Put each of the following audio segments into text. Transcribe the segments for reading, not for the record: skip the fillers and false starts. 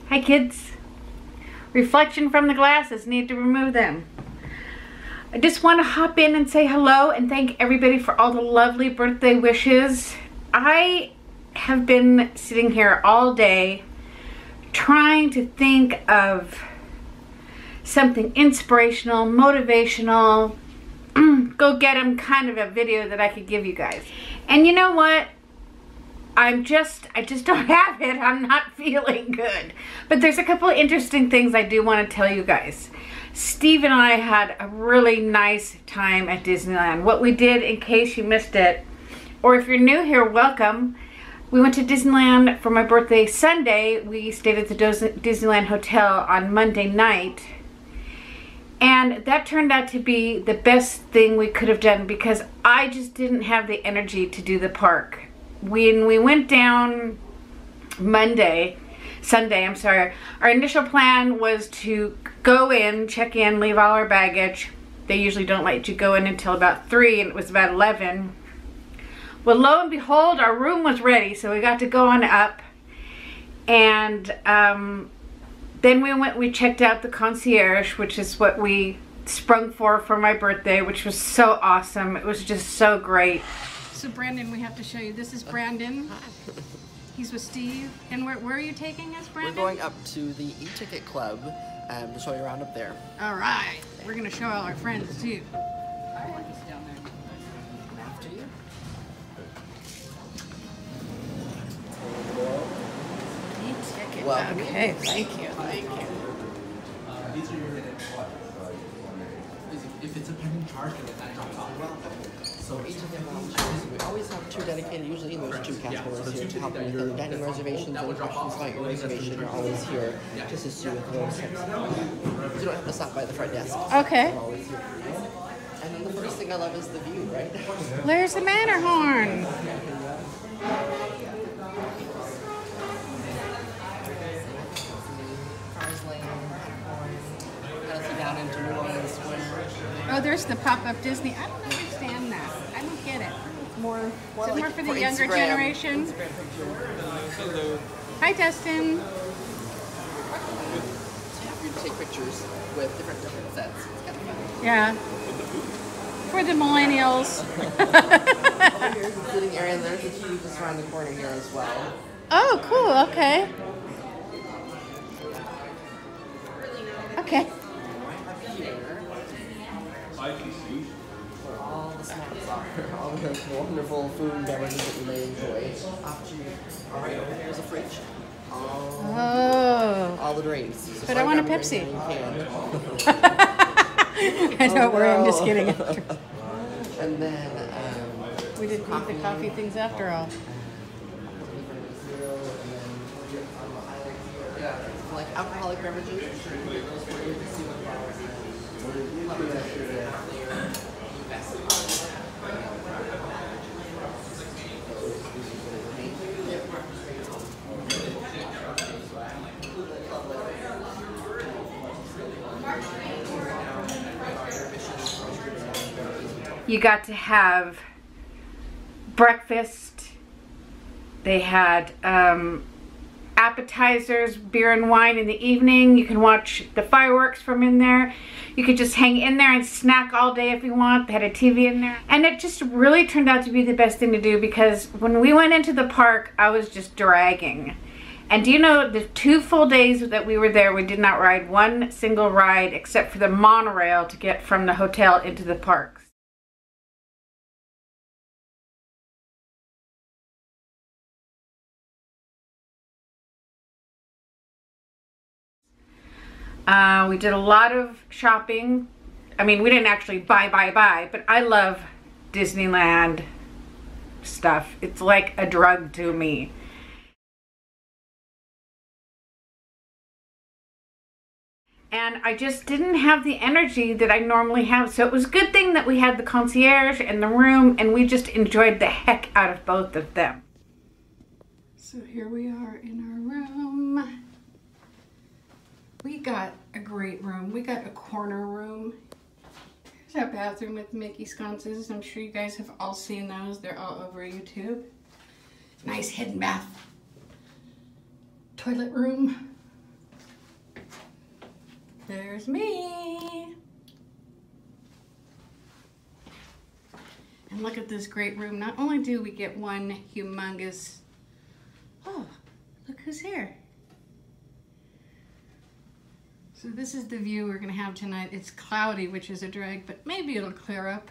Hi kids. Reflection from the glasses, need to remove them. I just want to hop in and say hello and thank everybody for all the lovely birthday wishes. I have been sitting here all day trying to think of something inspirational, motivational, go get them kind of a video that I could give you guys. And you know what? I just don't have it. I'm not feeling good. But there's a couple of interesting things I do want to tell you guys. Steve and I had a really nice time at Disneyland. What we did, in case you missed it, or if you're new here, welcome. We went to Disneyland for my birthday Sunday. We stayed at the Disneyland Hotel on Monday night. And that turned out to be the best thing we could have done because I just didn't have the energy to do the park. When we went down Sunday, I'm sorry, our initial plan was to go in, check in, leave all our baggage. They usually don't let you go in until about 3, and it was about 11. Well, lo and behold, our room was ready, so we got to go on up. And then we checked out the concierge, which is what we sprung for my birthday, which was so awesome. It was just so great. So Brandon, we have to show you. This is Brandon. He's with Steve. And where are you taking us, Brandon? We're going up to the e-ticket club to show you around up there. All right. We're going to show all our friends, too. After you. E-ticket. Well, okay, thank you. Thank you. These are your if it's a pending charge, that drops off. Well, so each of them, we always have 2 dedicated, usually there's 2 cast members here to help you with your dining reservations and questions about your reservation are always here to assist you with those types of things. You don't have to stop by the front desk. Okay. We're always here for you. And then the first thing I love is the view, right? There's the Matterhorn. Down into New Orleans Square. Oh, there's the pop-up Disney. I don't understand that. I don't get it. More Is it like more for the younger Instagram. generation? Hello. Hi, Dustin. It's happy to take pictures with different sets. It's kind of fun. Yeah. For the millennials. Oh, here's the sitting area, and there's the TV just around the corner here as well. Oh, cool. Okay. Okay. Where all the snacks are, all the wonderful food and beverages that you may enjoy. All right, over here's a fridge. All the drinks. So But I want a Pepsi. I Don't worry, I'm just kidding. And then We didn't eat the coffee things after all. like alcoholic beverages. You got to have breakfast. They had appetizers, beer and wine in the evening. You can watch the fireworks from in there. You could just hang in there and snack all day if you want. They had a TV in there. And it just really turned out to be the best thing to do because when we went into the park, I was just dragging. And do you know, the 2 full days that we were there, we did not ride one single ride except for the monorail to get from the hotel into the parks. We did a lot of shopping. I mean, we didn't actually buy, but I love Disneyland stuff. It's like a drug to me. And I just didn't have the energy that I normally have. So it was a good thing that we had the concierge and the room, and we just enjoyed the heck out of both of them. So here we are in our room. We got a great room. We got a corner room. There's our bathroom with Mickey sconces. I'm sure you guys have all seen those. They're all over YouTube. Nice hidden bath. Toilet room. There's me. And look at this great room. Not only do we get one humongous... Oh, look who's here. So this is the view we're going to have tonight. It's cloudy, which is a drag, but maybe it'll clear up.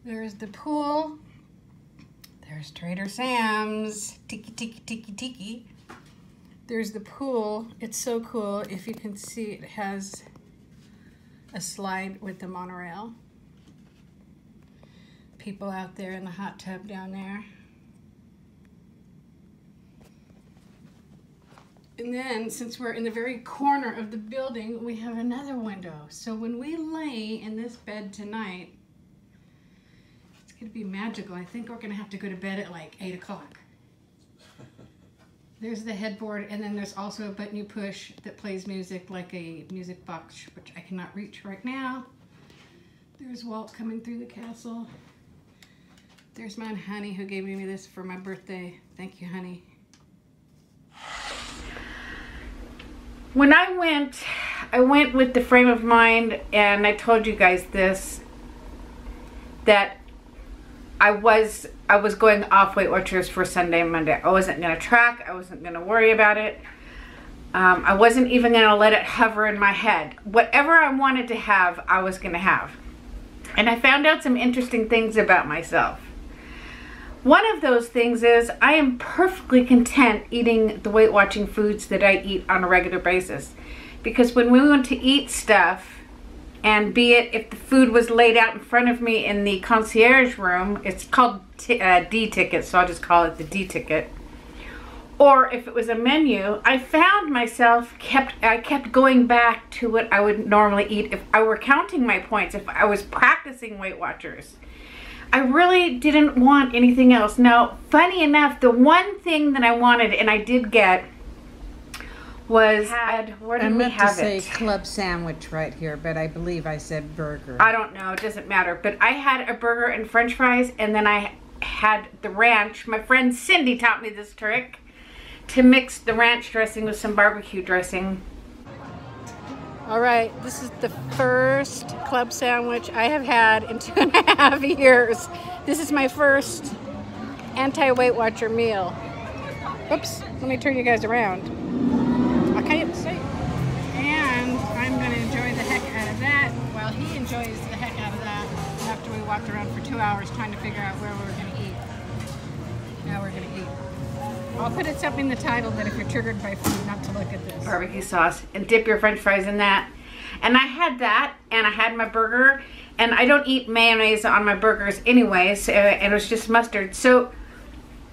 There's the pool. There's Trader Sam's. Tiki, tiki, tiki, tiki. There's the pool. It's so cool. If you can see, it has a slide with the monorail. People out there in the hot tub down there. And then, since we're in the very corner of the building, we have another window. So when we lay in this bed tonight, it's going to be magical. I think we're going to have to go to bed at like 8 o'clock. There's the headboard, and then there's also a button you push that plays music like a music box, which I cannot reach right now. There's Walt coming through the castle. There's my honey who gave me this for my birthday. Thank you, honey. When I went with the frame of mind, and I told you guys this, that I was going off Weight Watchers for Sunday and Monday. I wasn't going to track. I wasn't going to worry about it. I wasn't even going to let it hover in my head. Whatever I wanted to have, I was going to have. And I found out some interesting things about myself. One of those things is I am perfectly content eating the Weight Watching foods that I eat on a regular basis. Because when we went to eat stuff, and be it if the food was laid out in front of me in the concierge room, it's called D ticket, so I'll just call it the D ticket. Or if it was a menu, I found myself I kept going back to what I would normally eat if I were counting my points, if I was practicing Weight Watchers. I really didn't want anything else. Now, funny enough, the one thing that I wanted, and I did get, was, where did we have it? I meant to say club sandwich right here, but I believe I said burger. I don't know, it doesn't matter. But I had a burger and french fries, and then I had the ranch. My friend Cindy taught me this trick, to mix the ranch dressing with some barbecue dressing. All right, this is the first club sandwich I have had in 2.5 years. This is my first anti-Weight Watcher meal. Oops, let me turn you guys around. I can't see. And I'm going to enjoy the heck out of that while he enjoys the heck out of that after we walked around for 2 hours trying to figure out where we were going to eat. Now we're going to eat. I'll put it something in the title that if you're triggered by food, not to look at this. Barbecue sauce, and dip your french fries in that. And I had that, and I had my burger, and I don't eat mayonnaise on my burgers anyways, and it was just mustard. So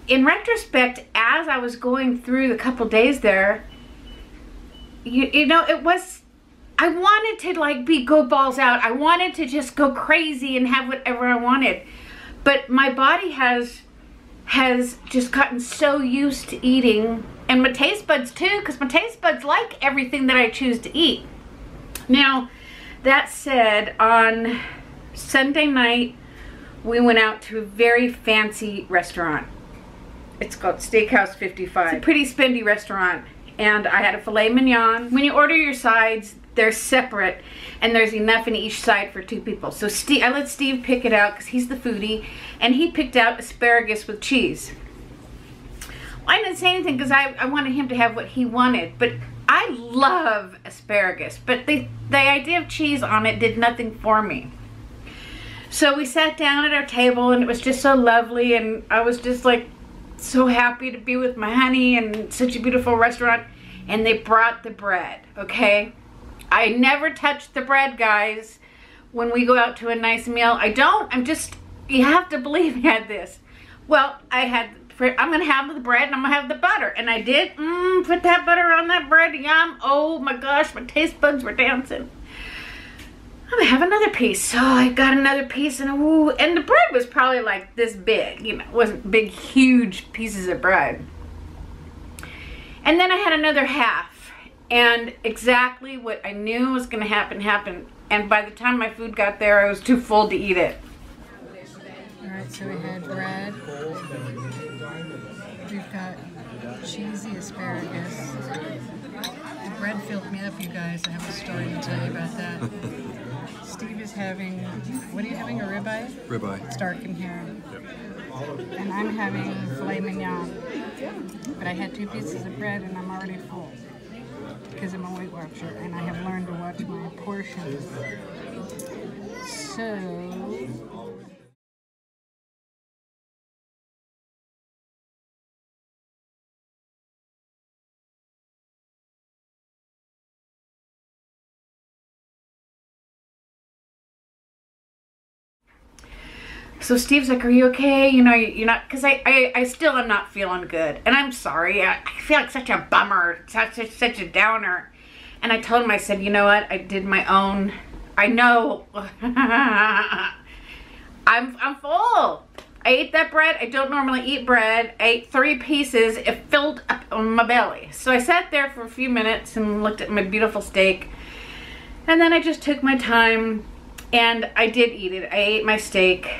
in retrospect, as I was going through the couple days there, you know, it was, I wanted to like go balls out. I wanted to just go crazy and have whatever I wanted. But my body has just gotten so used to eating, and my taste buds too, because my taste buds like everything that I choose to eat. Now, that said, on Sunday night, we went out to a very fancy restaurant. It's called Steakhouse 55. It's a pretty spendy restaurant, and I had a filet mignon. When you order your sides, they're separate, and there's enough in each side for 2 people. So I let Steve pick it out because he's the foodie, and he picked out asparagus with cheese. Well, I didn't say anything because I wanted him to have what he wanted, but I love asparagus, but the idea of cheese on it did nothing for me. So we sat down at our table, and it was just so lovely, and I was just like so happy to be with my honey and such a beautiful restaurant. And they brought the bread, okay? I never touch the bread, guys, when we go out to a nice meal. I don't. You have to believe me at this. Well, I'm going to have the bread and I'm going to have the butter. And I did put that butter on that bread. Yum. Oh my gosh, my taste buds were dancing. I'm going to have another piece. So I got another piece, and ooh, and the bread was probably like this big. You know, it wasn't big, huge pieces of bread. And then I had another half. And exactly what I knew was going to happen, happened. And by the time my food got there, I was too full to eat it. Alright, so we had bread. We've got cheesy asparagus. bread filled me up, you guys. I have a story to tell you about that. Steve is having, what are you having, a ribeye? Ribeye. It's dark in here. Yep. And I'm having filet mignon. But I had 2 pieces of bread and I'm already full. Because I'm a Weight Watcher and I have learned to watch my portions. So... So Steve's like, are you okay? You know, you're not, because I still am not feeling good. And I'm sorry. I feel like such a bummer, such a downer. And I told him, I said, you know what? I did my own. I know. I'm full. I ate that bread. I don't normally eat bread. I ate 3 pieces. It filled up my belly. So I sat there for a few minutes and looked at my beautiful steak. And then I just took my time and I did eat it. I ate my steak.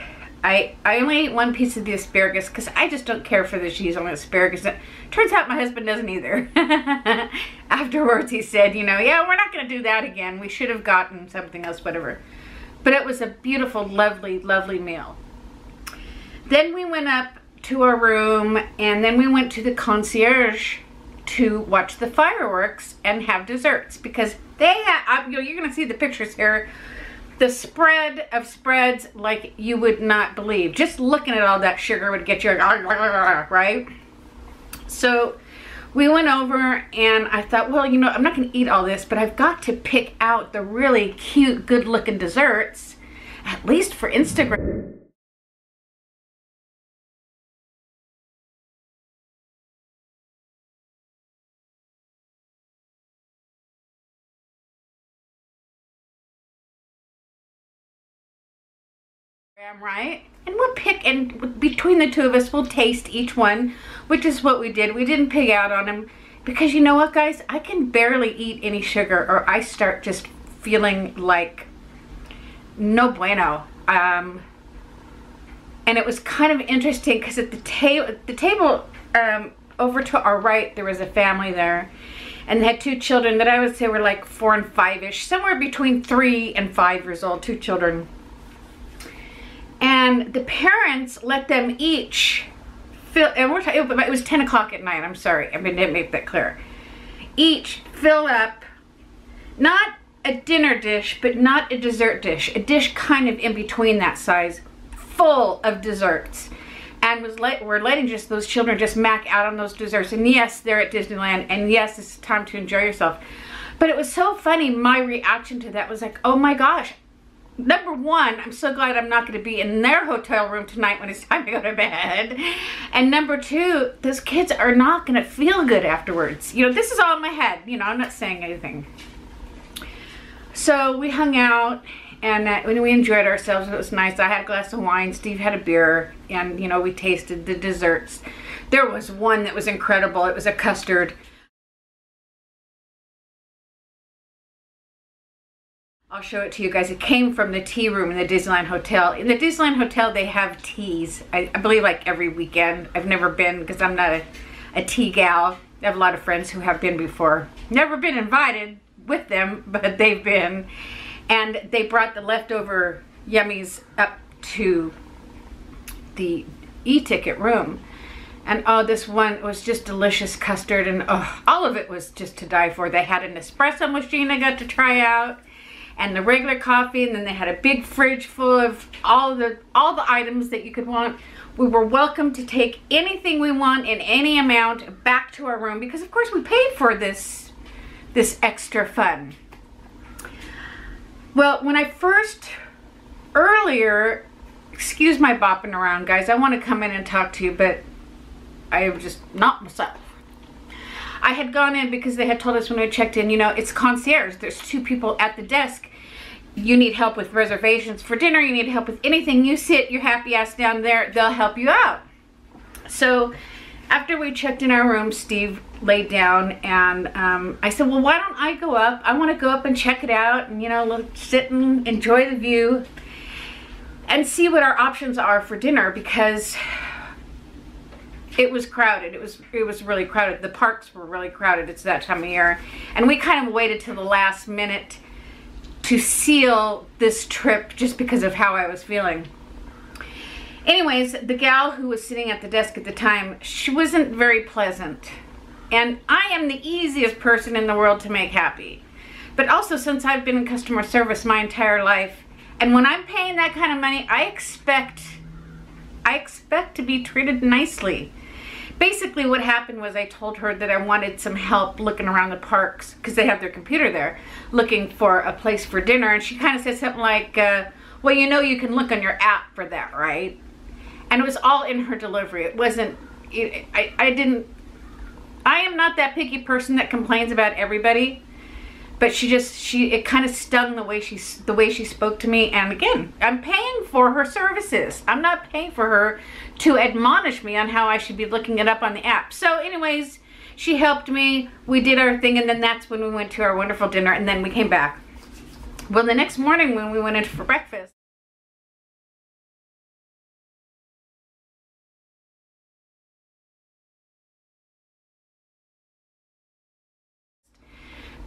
I only ate 1 piece of the asparagus because I just don't care for the cheese on the asparagus. It turns out my husband doesn't either. Afterwards he said, you know, yeah, we're not going to do that again. We should have gotten something else, whatever. But it was a beautiful, lovely, lovely meal. Then we went up to our room and then we went to the concierge to watch the fireworks and have desserts because they have, you're going to see the pictures here. The spread of spreads like you would not believe. Just looking at all that sugar would get you, right? So we went over and I thought, well, you know, I'm not going to eat all this, but I've got to pick out the really cute, good-looking desserts, at least for Instagram. Right? And we'll pick, and between the 2 of us, we'll taste each one, which is what we did. We didn't pig out on them because you know what, guys? I can barely eat any sugar or I start just feeling like no bueno. And it was kind of interesting because at the table over to our right, there was a family there and they had 2 children that I would say were like 4 and 5-ish, somewhere between 3 and 5 years old, 2 children. And the parents let them each fill, and we're talking, it was 10 o'clock at night, I'm sorry, I didn't make that clear. Each fill up, not a dinner dish, but not a dessert dish, a dish kind of in between that size, full of desserts. And we're letting just those children just mac out on those desserts. And yes, they're at Disneyland, and yes, it's time to enjoy yourself. But it was so funny, my reaction to that was like, oh my gosh. Number 1, I'm so glad I'm not going to be in their hotel room tonight when it's time to go to bed. And number 2, those kids are not going to feel good afterwards. You know, this is all in my head. You know, I'm not saying anything. So we hung out and we enjoyed ourselves. It was nice. I had a glass of wine. Steve had a beer. And, you know, we tasted the desserts. There was one that was incredible. It was a custard. I'll show it to you guys. It came from the tea room in the Disneyland Hotel. In the Disneyland Hotel, they have teas. I believe like every weekend. I've never been because I'm not a tea gal. I have a lot of friends who have been before. Never been invited with them, but they've been. And they brought the leftover yummies up to the e-ticket room. And oh, this one was just delicious custard. And oh, all of it was just to die for. They had an espresso machine I got to try out. And the regular coffee, and then they had a big fridge full of all the items that you could want. We were welcome to take anything we want in any amount back to our room because of course we paid for this extra fun. Well, when I earlier, excuse my bopping around, guys, I want to come in and talk to you, but I am just not myself. I had gone in because they had told us when we checked in, you know, it's concierge. There's 2 people at the desk. You need help with reservations for dinner. You need help with anything. You sit your happy ass down there. They'll help you out. So after we checked in our room, Steve laid down and I said, well, why don't I go up? I want to go up and check it out and, you know, sit and enjoy the view and see what our options are for dinner because it was crowded. It was really crowded. The parks were really crowded. It's that time of year. And we kind of waited till the last minute to seal this trip just because of how I was feeling. Anyways, the gal who was sitting at the desk at the time, she wasn't very pleasant. And I am the easiest person in the world to make happy. But also, since I've been in customer service my entire life, and when I'm paying that kind of money, I expect to be treated nicely. Basically what happened was I told her that I wanted some help looking around the parks, because they have their computer there, looking for a place for dinner. And she kind of said something like, well, you know, you can look on your app for that, right? And it was all in her delivery. It wasn't, I am not that picky person that complains about everybody, but it kind of stung the way she spoke to me. And again, I'm paying for her services. I'm not paying for her to admonish me on how I should be looking it up on the app. So anyways, she helped me. We did our thing, and then that's when we went to our wonderful dinner, and then we came back. Well, the next morning when we went in for breakfast,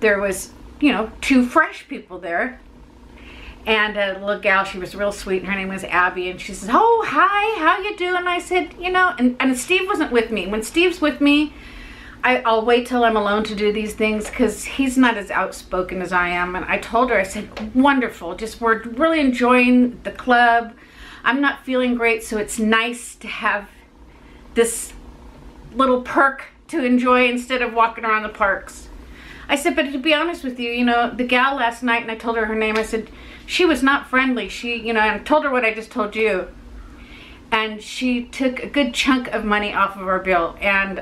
there was, you know, 2 fresh people there. And a little gal, she was real sweet. Her name was Abby. And she says, oh, hi, how you doing? I said, you know, and Steve wasn't with me. When Steve's with me, I'll wait till I'm alone to do these things because he's not as outspoken as I am. And I told her, I said, wonderful. Just, we're really enjoying the club. I'm not feeling great, so it's nice to have this little perk to enjoy instead of walking around the parks. I said, but to be honest with you, you know, the gal last night, and I told her name, I said, she was not friendly. She, you know, and I told her what I just told you. And she took a good chunk of money off of our bill. And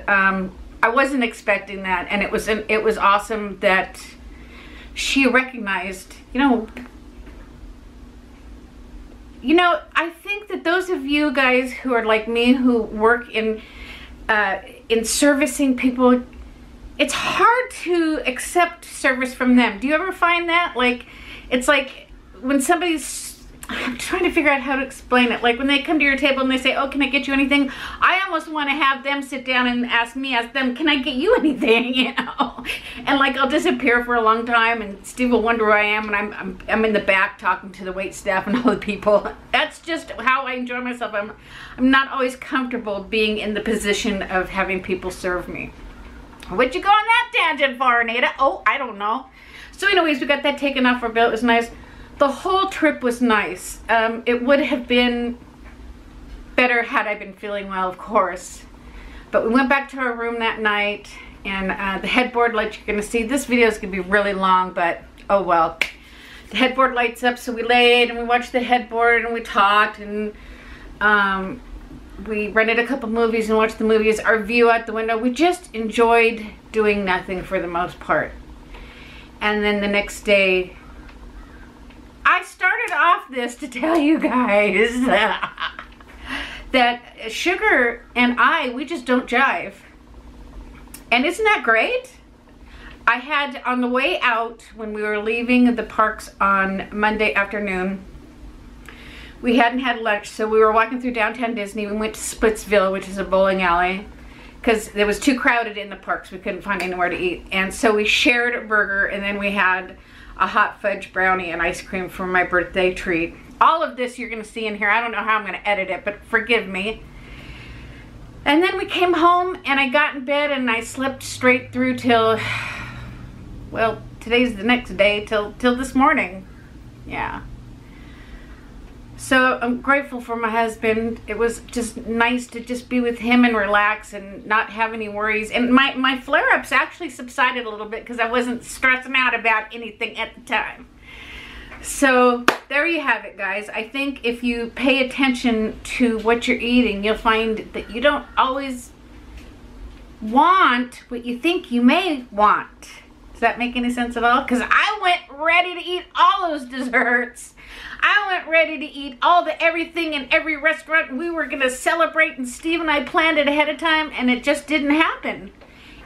I wasn't expecting that. And it was awesome that she recognized, you know, I think that those of you guys who are like me, who work in servicing people, it's hard to accept service from them. Do you ever find that? Like, it's like when somebody's, I'm trying to figure out how to explain it. Like when they come to your table and they say, oh, can I get you anything? I almost want to have them sit down and ask them, can I get you anything? You know? And like, I'll disappear for a long time and Steve will wonder where I am, and I'm in the back talking to the wait staff and all the people. That's just how I enjoy myself. I'm not always comfortable being in the position of having people serve me. What'd you go on that tangent for, Anita? Oh, I don't know. So anyways, we got that taken off our bill. It was nice. The whole trip was nice. It would have been better had I been feeling well, of course. But we went back to our room that night, and the headboard light, you're gonna see, this video is gonna be really long, but oh well. The headboard lights up, so we laid and we watched the headboard and we talked, and we rented a couple movies and watched the movies. Our view out the window, we just enjoyed doing nothing for the most part. And then the next day, I started off this to tell you guys that Sugar and we just don't jive. And isn't that great? I had, on the way out, when we were leaving the parks on Monday afternoon, we hadn't had lunch, so we were walking through downtown Disney. We went to Splitsville, which is a bowling alley, because it was too crowded in the parks. We couldn't find anywhere to eat. And so we shared a burger, and then we had a hot fudge brownie and ice cream for my birthday treat. All of this you're going to see in here. I don't know how I'm going to edit it, but forgive me. And then we came home, and I got in bed, and I slept straight through till, well, today's the next day, till this morning. Yeah. So I'm grateful for my husband. It was just nice to just be with him and relax and not have any worries. And my flare-ups actually subsided a little bit because I wasn't stressing out about anything at the time. So there you have it, guys. I think if you pay attention to what you're eating, you'll find that you don't always want what you think you may want. Does that make any sense at all? Because I went ready to eat all those desserts. I went ready to eat all the everything in every restaurant. We were going to celebrate, and Steve and I planned it ahead of time, and it just didn't happen.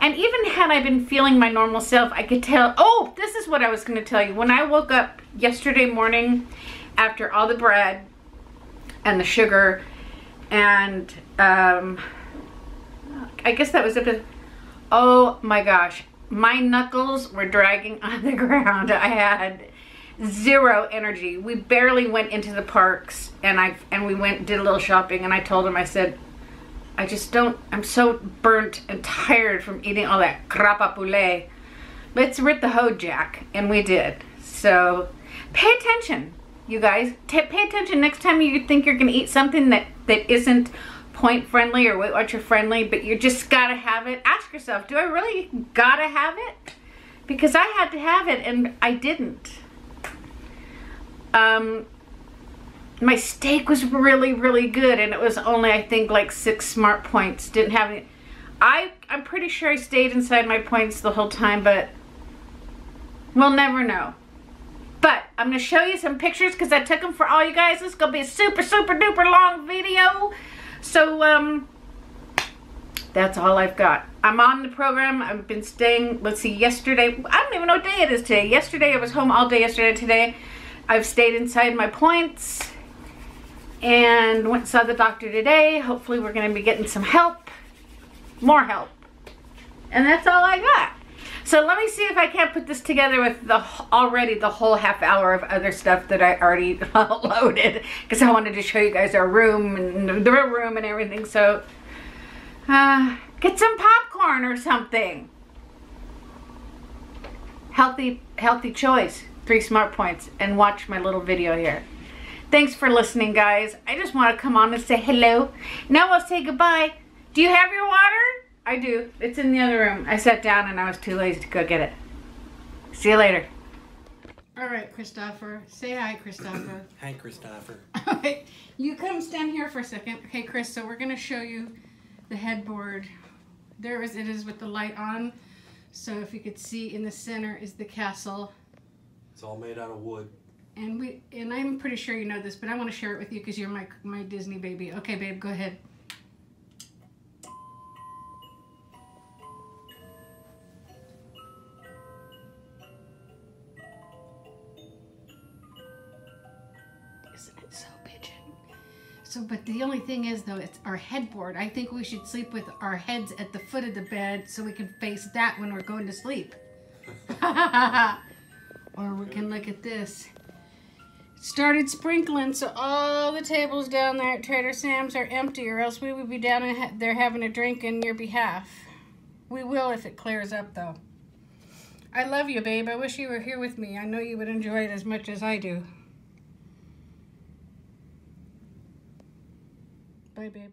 And even had I been feeling my normal self, I could tell, oh, this is what I was going to tell you. When I woke up yesterday morning after all the bread and the sugar and I guess that was it. Oh my gosh. My knuckles were dragging on the ground. I had zero energy. We barely went into the parks, and we did a little shopping, and I told him, I said, I'm so burnt and tired from eating all that crapa poulet. Let's rip the hoe, Jack. And we did. So pay attention, you guys. Pay attention next time you think you're going to eat something that isn't point friendly or Weight Watcher friendly, but you just gotta have it. Ask yourself, do I really gotta have it? Because I had to have it and I didn't. My steak was really, really good, and it was only, I think, like 6 smart points. Didn't have any. I'm pretty sure I stayed inside my points the whole time, but we'll never know. But I'm going to show you some pictures because I took them for all you guys. This is going to be a super, super duper long video. So, that's all I've got. I'm on the program. I've been staying, let's see, yesterday. I don't even know what day it is today. Yesterday, I was home all day yesterday. Today, I've stayed inside my points and went and saw the doctor today. Hopefully, we're going to be getting some help. More help. And that's all I got. So let me see if I can't put this together with the whole half hour of other stuff that I already loaded, because I wanted to show you guys our room and the real room and everything. So get some popcorn or something. Healthy choice. 3 smart points, and watch my little video here. Thanks for listening, guys. I just want to come on and say hello. Now we'll say goodbye. Do you have your water? I do. It's in the other room. I sat down and I was too lazy to go get it. See you later. All right, Christopher. Say hi, Christopher. Hi, Christopher. All right. You come stand here for a second. Okay, Chris, so we're going to show you the headboard. There it is with the light on. So if you could see, in the center is the castle. It's all made out of wood. And I'm pretty sure you know this, but I want to share it with you because you're my Disney baby. Okay, babe, go ahead. Isn't it so pigeon? So, but the only thing is, though, it's our headboard. I think we should sleep with our heads at the foot of the bed so we can face that when we're going to sleep. Or we can look at this. It started sprinkling, so all the tables down there at Trader Sam's are empty, or else we would be down there having a drink in your behalf. We will if it clears up, though. I love you, babe. I wish you were here with me. I know you would enjoy it as much as I do. Bye, babe.